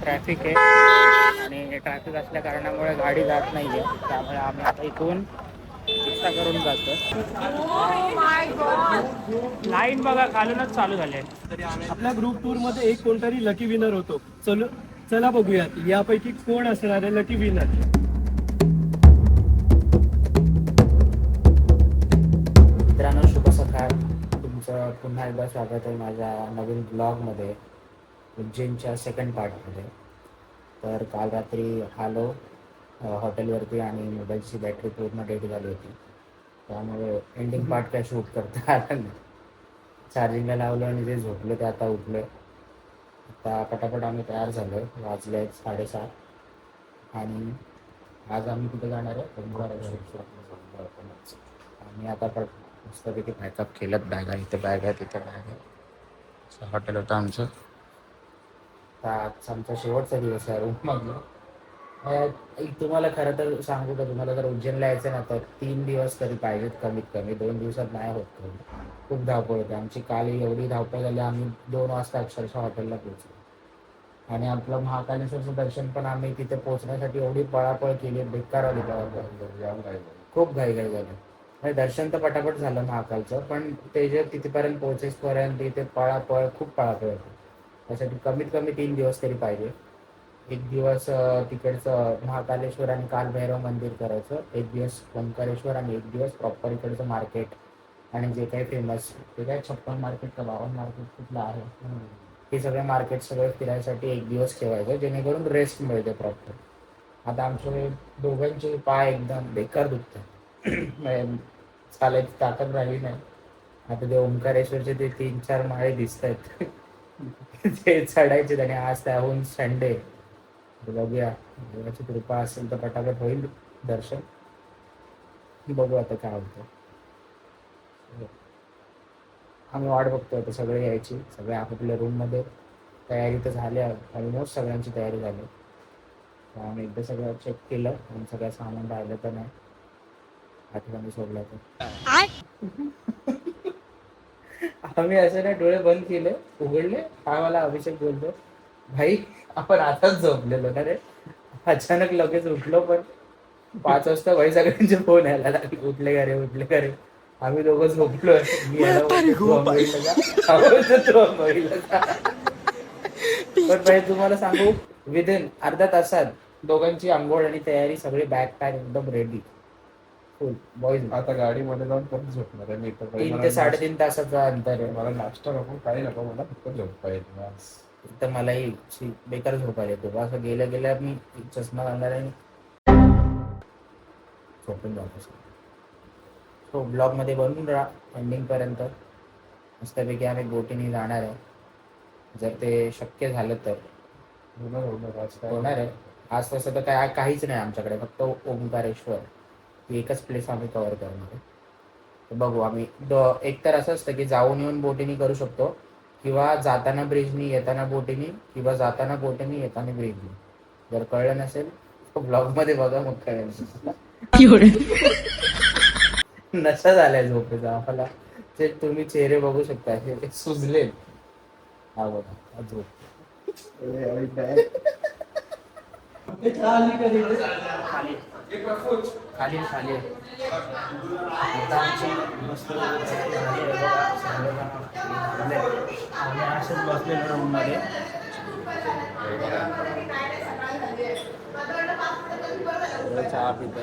Traffic आहे आणि traffic असल्या कारणामुळे गाडी जात नाही आहे. त्यामुळे आम्ही आता इथून रिक्षा करून जातो. लाईन बघा खालूनच चालू झाले. आपल्या ग्रुप टूर मध्ये एक कोणतरी लकी विनर होतो. चला बघूयात यापैकी कोण असणार आहे लकी विनर. मित्रांनो, शुभ सकाळ. तुमचं पुन्हा एकदा स्वागत आहे माझ्या नवीन ब्लॉगमध्ये, उज्जैनच्या सेकंड पार्टमध्ये. तर काल रात्री आलो हॉटेलवरती आणि मोबाईलची बॅटरी पूर्ण डेट झाली होती. त्यामुळे एंडिंग पार्ट काय शूट करता आला नाही. चार्जिंगला लावलं आणि जे झोपलं ते आता उठलं. आता पटापट आम्ही तयार झालो. वाजले 7:30 आणि आज आम्ही कुठे जाणार आहे? आम्ही आता मस्तपैकी पॅकअप केलं. बॅग आहे, इथे बॅग आहे, तिथे बॅग आहे. असं हॉटेल होतं आमचं. तर आजचा आमचा शेवटचा दिवस आहे रूममधलं. तुम्हाला खरं तर सांगू का, तुम्हाला जर उज्जैनला यायचं ना तर 3 दिवस तरी पाहिजेत कमीत कमी. 2 दिवसात नाही होत. खूप धावपळ होते आमची. काल एवढी धावपळ झाली, आम्ही 2 वाजता अक्षरशः हॉटेलला पोहोचलो. आणि आपलं महाकालेश्वरचं दर्शन पण आम्ही तिथे पोहोचण्यासाठी एवढी पळापळ केली, बेकार आली पळापळ. खूप घाईघाई झाली. म्हणजे दर्शन तर पटापट झालं महाकालचं, पण ते जे तिथेपर्यंत पोहोचेसपर्यंत तिथे पळापळ, खूप पळापळ होती. त्यासाठी कमीत कमी 3 दिवस तरी पाहिजे. एक दिवस तिकडचं महाकालेश्वर आणि कालभैरव मंदिर करायचं, एक दिवस ओंकारेश्वर आणि एक दिवस प्रॉपर इकडचं मार्केट आणि जे काही फेमस, ते काय 56 मार्केट का 52 मार्केट कुठलं आहे, हे सगळे मार्केट सगळे फिरायसाठी एक दिवस ठेवायचं, जेणेकरून रेस्ट मिळते प्रॉपर. आता आमचे दोघांचे पाय एकदम बेकार दुखतात. चालायची ताकद राहिली नाही. आता ते ओंकारेश्वरचे ते 3-4 माळे दिसत आहेत ते चढायचे. आणि आज त्याहून संडे. बघूया, देवाची कृपा असेल तर पटापट होईल दर्शन. बघू आता काय होतं. आम्ही वाट बघतोय आता सगळे यायची. सगळे आपापल्या रूममध्ये तयारी तर झाल्या, ऑलमोस्ट सगळ्यांची तयारी झाली. आम्ही एकदा सगळं चेक केलं आणि सगळं सामान राहिलं तर नाही, आठवणी सोडलं तर. आम्ही असं नाही, डोळे बंद केले, उघडले. हा मला अभिषेक बोलतो, भाई आपण आताच झोपलेलो ना रे. अचानक लगेच उठलो, पण 5 वाजता भाई सगळ्यांचे फोन यायला लागले, उठले का रे, उठले का रे. आम्ही दोघं झोपलोय. मी याला पण भाई तुम्हाला सांगू, विदिन अर्ध्या तासात दोघांची आंघोळ आणि तयारी, सगळी बॅग पॅक एकदम रेडी, फुल बॉईज. आता गाडीमध्ये जाऊन परत झोपणार आहे मी. 3 ते 3.5 तासाचा अंतर आहे. मला नाश्ता नको, काही नको, मला फक्त झोपता येईल बस. तर मलाही बेकार झोपायला येतो. असं गेल्या गेल्या मी चष्मा घालणार आहे, झोपून जातो. तो ब्लॉगमध्ये बनवून राहा एंडिंगपर्यंत. मस्तपैकी आम्ही बोटीने जाणार आहे, जर ते शक्य झालं तर. होणार आहे आज. तसं तर काहीच नाही आमच्याकडे, फक्त ओंकारेश्वर एकच प्लेस आम्ही कव्हर करणार आहे. तर बघू आम्ही. एक तर असं असतं की जाऊन येऊन बोटीने करू शकतो, किंवा जाताना ब्रिजनी, येताना बोटीनी, किंवा जाताना बोटीनी, येताना ब्रिजनी. जर कळलं नसेल तर ब्लॉगमध्ये बघा, मग कळेल. नशा झालाय झोपेचा आम्हाला. ते तुम्ही चेहरे बघू शकता, हे सुजले. हा बघा झोप. खाली खाली आता आमची मस्त असंच बसलेलो रूममध्ये. चहा पितो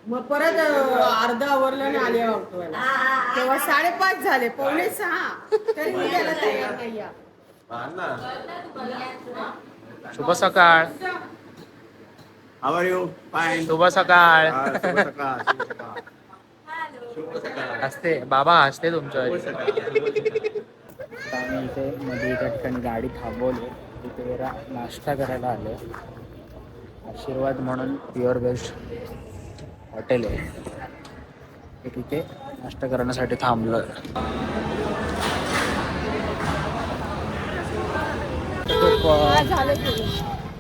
मग परत अर्धा आवरल्याने आले तेव्हा 5:30 झाले, 5:45 तरी मी त्याला तयार नाही. शुभ सकाळ. How are you? Fine. शुभ सकाळ. हसते बाबा, हसते तुमच्या. आम्ही इथे मध्ये एका ठिकाणी गाडी थांबवली, तिथे नाश्ता करायला आलो. आशीर्वाद म्हणून प्युअर व्हेज हॉटेल आहे, तिथे नाश्ता करण्यासाठी थांबलोय.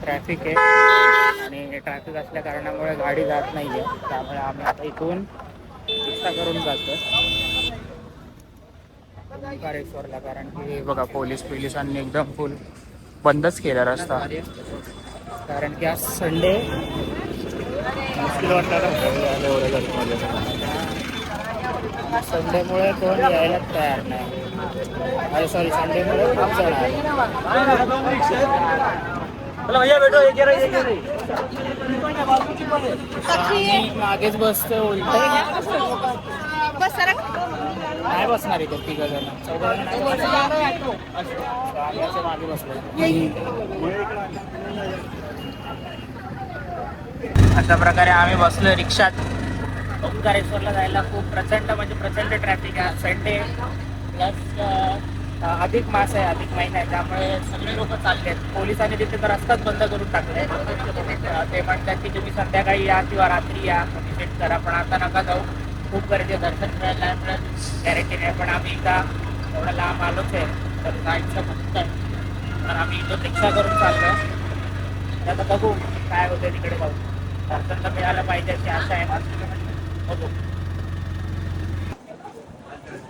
ट्रॅफिक आहे आणि ट्रॅफिक असल्या कारणामुळे गाडी जात नाही आहे. त्यामुळे आम्ही आता इथून रिक्षा करून जातो. ओंकारेश्वरला, कारण की बघा पोलिसांनी एकदम फुल बंदच केला रस्ता, कारण की आज संडे मुश्किल संडेमुळे कोण यायलाच तयार नाही. सॉरी, संडेमुळे खूप जण आले. आम्ही मागेच बसतो उलट नाही बसणार इथे 3 जण 14 जण नाही बसणार. आम्ही असं मागे बसलो. अशा प्रकारे आम्ही बसलो रिक्षात. ओंकारेश्वरला जायला खूप प्रचंड ट्रॅफिक आहे. संडे प्लस अधिक मास आहे, अधिक महिना आहे, त्यामुळे सगळे लोक चालले आहेत. पोलिसांनी तिथे तर रस्ताच बंद करून टाकले. ते म्हणतात की तुम्ही संध्याकाळी या किंवा रात्री या, विजिट करा, पण आता नका जाऊ. खूप गर्दी दर्शन मिळायला नाही मिळत गॅरंटी नाही. पण आम्ही इथं एवढं लांब आलोच आहे, तर जायचं फक्त आहे. तर आम्ही इथं रिक्षा करून चाललो आहे. आता बघू काय होतं, तिकडे जाऊ. दर्शन तर मिळालं पाहिजे अशी आशा आहे. बघू.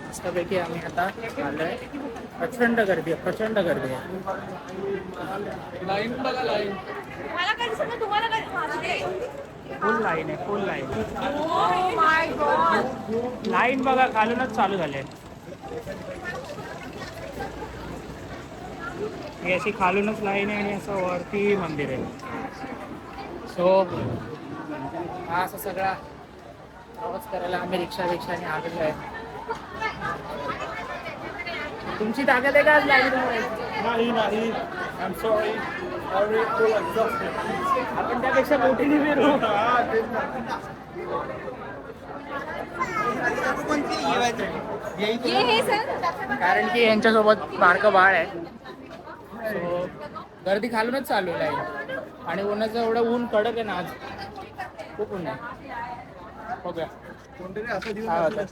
मस्तपैकी आम्ही आता आलो आहे. प्रचंड गर्दी आहे. फुल लाईन आहे, फुल लाईन. लाईन बघा खालूनच चालू झाले. ही अशी खालूनच लाईन आहे आणि असं वरती मंदिर आहे. सो हा असा सगळा प्रवास करायला आम्ही रिक्षाने आलेलो आहे. तुमची ताकद आहे का आज लाईन? नाही I'm sorry. Already full exhausted. आपण त्यापेक्षा मोठीने फिरू. कारण की यांच्यासोबत बारकं बाळ आहे. सो गर्दी खालूनच चालू आहे. आणि उन्हाचं एवढं ऊन कडक आहे ना आज, खूप ऊन आहे. बघूया काय होतं.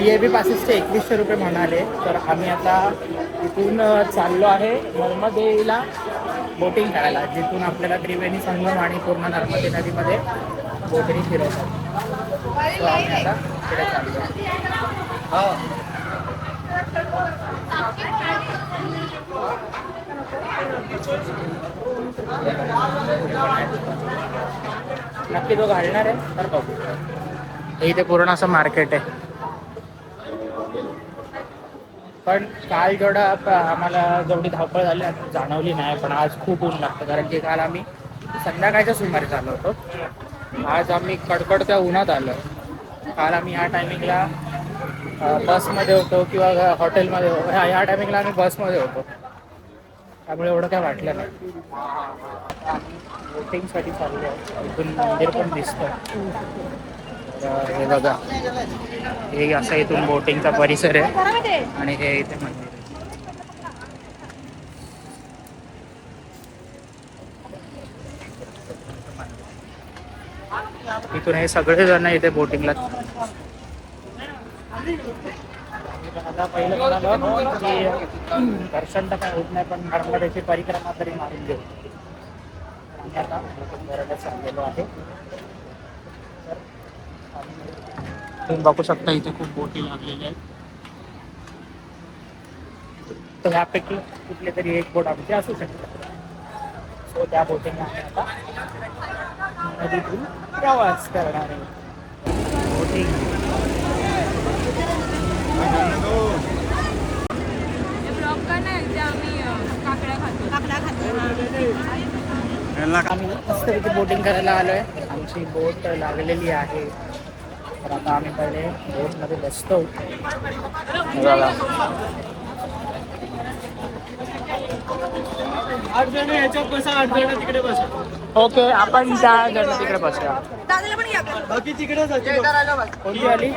VIP पासेसचे 2100 रुपये म्हणाले. तर आम्ही आता इथून चाललो आहे नर्मदेला बोटिंग करायला, जिथून आपल्याला त्रिवेणी संगम आणि पूर्ण नर्मदे नदीमध्ये बोटिंग फिरवतात. तो आम्ही आता तिकडे चाललो आहे. नक्की तो घालणार आहे तर बघू. इथे पूर्ण असं मार्केट आहे. पण काल आम्हाला जेवढी धावपळ झाली जाणवली नाही, पण आज खूप ऊन लागतं. कारण की काल आम्ही संध्याकाळच्या सुमारे आलो होतो. आज आम्ही कडकडत्या उन्हात आलो. काल आम्ही ह्या टायमिंगला बसमध्ये होतो किंवा हॉटेलमध्ये होतो. ह्या टायमिंगला आम्ही बसमध्ये होतो, त्यामुळे एवढं काय वाटलं नाही. आम्ही बोटिंगसाठी चाललो आहे. इथून मंदिर पण दिसतं. हे बघा, हे असं इथून बोटिंगचा परिसर आहे आणि हे इथे मंदिर आहे. इथून हे सगळे जण इथे बोटिंगला. आता पहिलं म्हणालो की दर्शन तर काय होत नाही, पण नर्मदेची परिक्रमा तरी मारून घेऊ. आम्ही आता बोटिंग चाललेलो आहे. तुम्ही बघू शकता इथे खूप बोटी लागलेल्या आहेत. तर ह्यापैकी कुठली तरी एक बोट आमची असू शकते. सो त्या बोटीने आम्ही आता नदीतून प्रवास करणार आहे. बोटिंग आम्ही मस्तपैकी बोटिंग करायला आलोय. आमची बोट लागलेली आहे. तर आता आम्ही पहिले बोटमध्ये बसतो. आठ जण याच्यात बसा, 8 जण तिकडे बसा. ओके, आपण त्या जण तिकडे बसूया. बाकी तिकडे कोणती आली?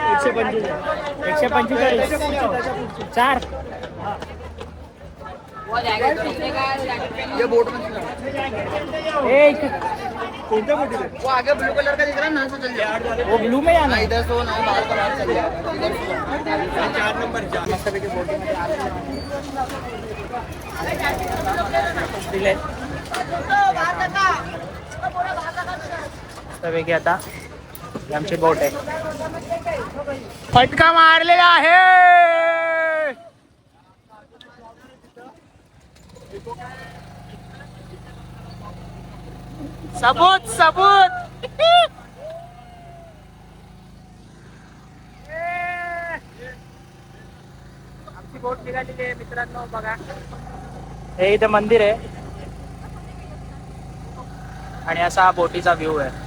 145 4. एक कोणत्या बोटीत? वो आगे ब्लू कलर का दिख रहा है ना, चल जाओ। वो ब्लू में आना. इधर से वो ना बाहर का बाहर चल जाओ। 4 नंबर 4. मस्तपैकी बोटीमध्ये आलेलो आहे. दिले पैकी आता ही आमची बोट आहे. फटका मारलेला आहे. सबूत सबूत. आमची बोट निघालेली आहे मित्रांनो. बघा हे इथे मंदिर आहे आणि असा हा बोटीचा व्ह्यू आहे.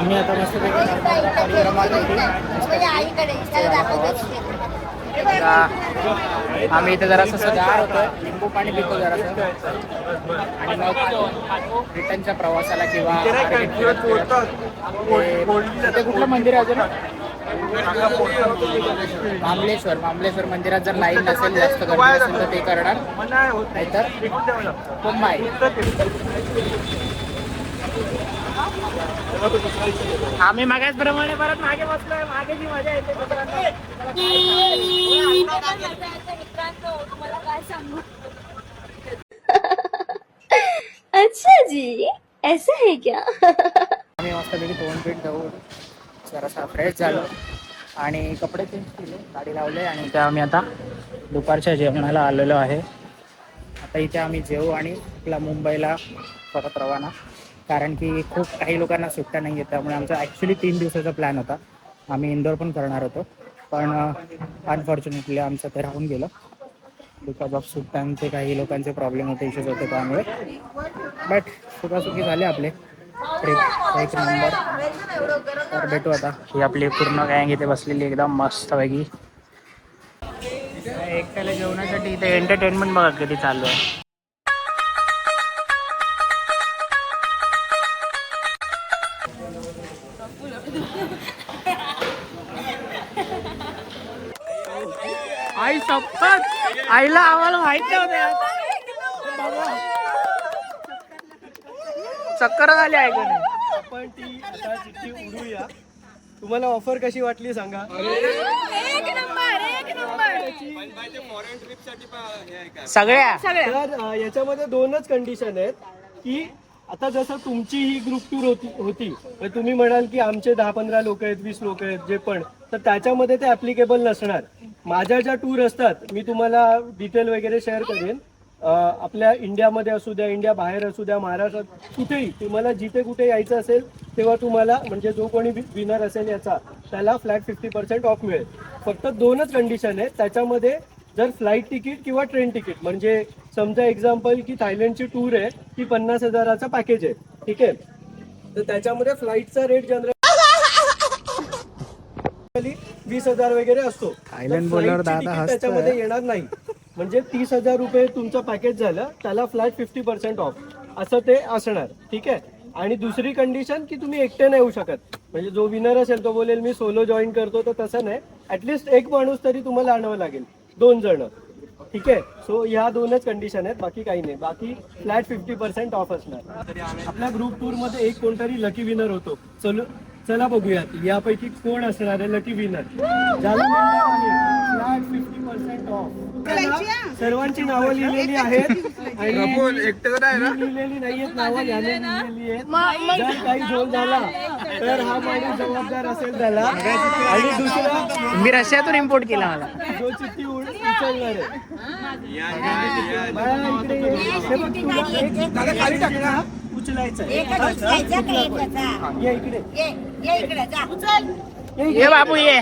आम्ही आता मस्त परिक्रमा केली. आम्ही इथे जरासं असं गार होतं, लिंबू पाणी पितो जरासं आणि मग रिटर्नच्या प्रवासाला किंवा ते कुठलं मंदिर आहे अजून? मामलेश्वर मंदिरात जर लाईन नसेल जास्त गर्दी असेल तर ते करणार, नाहीतर मुंबई. आम्ही मागास प्रमाणे परत मागे बसलोय. मागे जी मजा येते अच्छा जी, ऐसा है क्या? आम्ही मस्तपैकी तोंड पीठ जाऊन जरासा फ्रेश झालो आणि कपडे चेंज केले, गाडी लावले आणि इथे आम्ही आता दुपारच्या जेवणाला आलेलो आहे. आता इथे आम्ही जेवू आणि आपला मुंबईला परत रवाना, कारण की खूप काही लोकांना सुट्ट्या नाही आहेत. त्यामुळे आमचा ॲक्च्युली 3 दिवसाचा प्लॅन होता. आम्ही इंदोर पण करणार होतो, पण अनफॉर्च्युनेटली आमचं ते राहून गेलं बिकॉज ऑफ सुट्ट्यांचे काही लोकांचे प्रॉब्लेम होते, इश्यूज होते. त्यामुळे बट सुखासुखी झाले आपले ट्रिप एक नंबर. तर भेटू आता. ही आपली पूर्ण गँग इथे बसलेली एकदम मस्तपैकी. एकट्याला जेवणासाठी इथे एंटरटेनमेंट बघा किती चालू आहे. आई शपथ, आईला आम्हाला माहित नव्हतं. चक्कर झाली आहे का नाही. आपण ती आता चिठ्ठी उडूया. तुम्हाला ऑफर कशी वाटली सांगा. सगळ्या तर याच्यामध्ये 2च कंडिशन आहेत की आता जसं तुमची ही ग्रुप टूर होती तर तुम्ही म्हणाल की आमचे 10-15 लोक आहेत, 20 लोक आहेत जे पण, तर त्याच्यामध्ये ते ॲप्लिकेबल नसणार. माझ्या ज्या टूर असतात मी तुम्हाला डिटेल वगैरे शेअर करेन. आपल्या इंडियामध्ये असू द्या, इंडिया बाहेर असू द्या, महाराष्ट्रात कुठेही तुम्हाला जिथे कुठे यायचं असेल तेव्हा तुम्हाला म्हणजे जो कोणी विनर असेल याचा त्याला फ्लॅट 50% ऑफ मिळेल. फक्त 2च कंडिशन आहेत त्याच्यामध्ये. जर फ्लाईट तिकीट किंवा ट्रेन तिकीट, म्हणजे समजा एक्झाम्पल की थायलंडची टूर आहे ती 50,000चा पॅकेज आहे, ठीक आहे, तर त्याच्यामध्ये फ्लाईटचा रेट जनरली 20,000 वगैरे असतो. थायलंड बोलल्यावर दादा त्याच्यामध्ये येणार नाही. म्हणजे 30,000 रुपये तुमचं पॅकेज झालं, त्याला फ्लॅट 50% ऑफ असं ते असणार. ठीक आहे. आणि दुसरी कंडिशन की तुम्ही एकटे नाही येऊ शकत. म्हणजे जो विनर असेल तो बोलेल मी सोलो जॉईन करतो, तर तसं नाही. ऍटलिस्ट एक माणूस तरी तुम्हाला आणावं लागेल, 2 जण. ठीक आहे. सो ह्या 2च कंडिशन आहेत, बाकी काही नाही. बाकी फ्लॅट 50% ऑफ असणार. आपल्या ग्रुप टूर मध्ये एक कोणतरी लकी विनर होतो. चला बघूयात यापैकी कोण असणार आहे लकी विनर, ज्याला मिळणार आहे फ्लॅट 50% ऑफ. सर्वांची नावं लिहिलेली आहेत आणि लिहिलेली नाहीयेत नावं, याने लिहिलेली आहेत. जर काही झोल झाला तर हा माणूस जबाबदार असेल त्याला. आणि दुसरा मी रशियातून इम्पोर्ट केला मला. जो चिठ्ठी उचलणार आहे बाळा, इकडे ये. हे बघ, तुला एक उचलायचं आहे. ये इकडे, ये बाबू ये.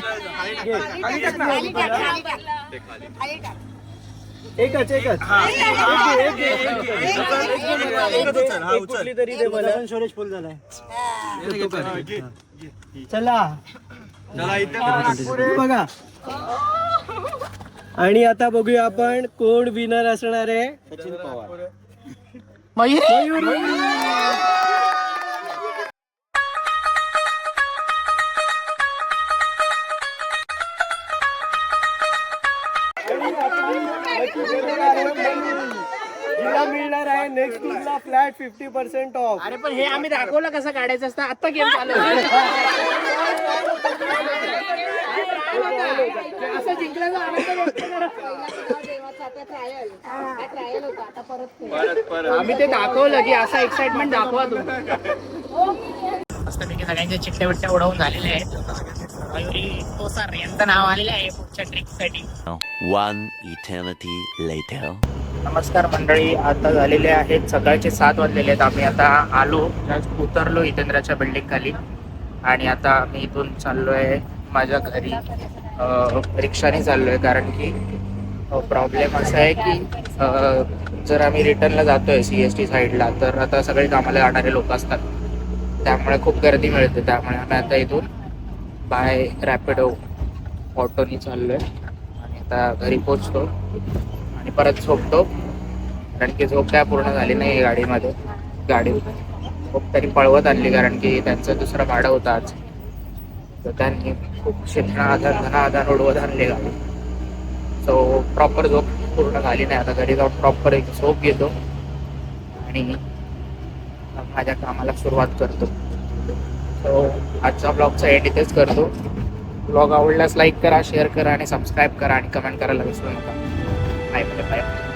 एकच एक कुठली तरी दे मला. स्टोरेज फुल झालाय. चला बघा. आणि आता बघूया आपण कोण विनर असणार आहे. सचिन पवार. मयुरी. हिला मिळणार आहे नेक्स्ट वीकला फ्लॅट 50% ऑफ. अरे पण हे आम्ही दाखवलं कसं काढायचं असतं. आता गेम चालू आहे. असं जिंकल्याचा आनंद व्यक्त करा. आम्ही ते दाखवलं की असं एक्साइटमेंट दाखवा तुम्ही. मस्तपैकी सगळ्यांच्या चिट्ट्या बिट्ट्या उडवून झालेल्या आहेत. मयुरी तोसार यांचं नाव आलेलं आहे पुढच्या ट्रिकसाठी. One eternity later. नमस्कार मंडळी, आता झालेले आहेत सकाळचे 7 वाजलेले आहेत. आम्ही आता आलो, जस्ट उतरलो हितेंद्राच्या बिल्डिंग खाली आणि आता आम्ही इथून चाललोय माझ्या घरी. रिक्षाने चाललोय कारण की प्रॉब्लेम असा आहे की जर आम्ही रिटर्नला जातोय CST साईडला तर आता सगळे कामाला जाणारे लोक असतात, त्यामुळे खूप गर्दी मिळते. त्यामुळे आम्ही आता इथून बाय रॅपिडो ऑटोनी चाललोय आणि आता घरी पोचतो आणि परत झोपतो. कारण की झोप काय पूर्ण झाली नाही गाडीमध्ये. गाडी खूप तरी पळवत आणली कारण की त्यांचं दुसरं भाडं होतं आज, तर त्यांनी खूप धनाधन उडवत आणले गाडी. सो प्रॉपर झोप पूर्ण झाली नाही. आता घरी जाऊन प्रॉपर एक झोप घेतो आणि माझ्या कामाला सुरुवात करतो. सो आजचा ब्लॉगचा एंड इथेच करतो. ब्लॉग आवडल्यास लाईक करा, शेअर करा आणि सबस्क्राईब करा आणि कमेंट करायला विसरू नका. Bye bye.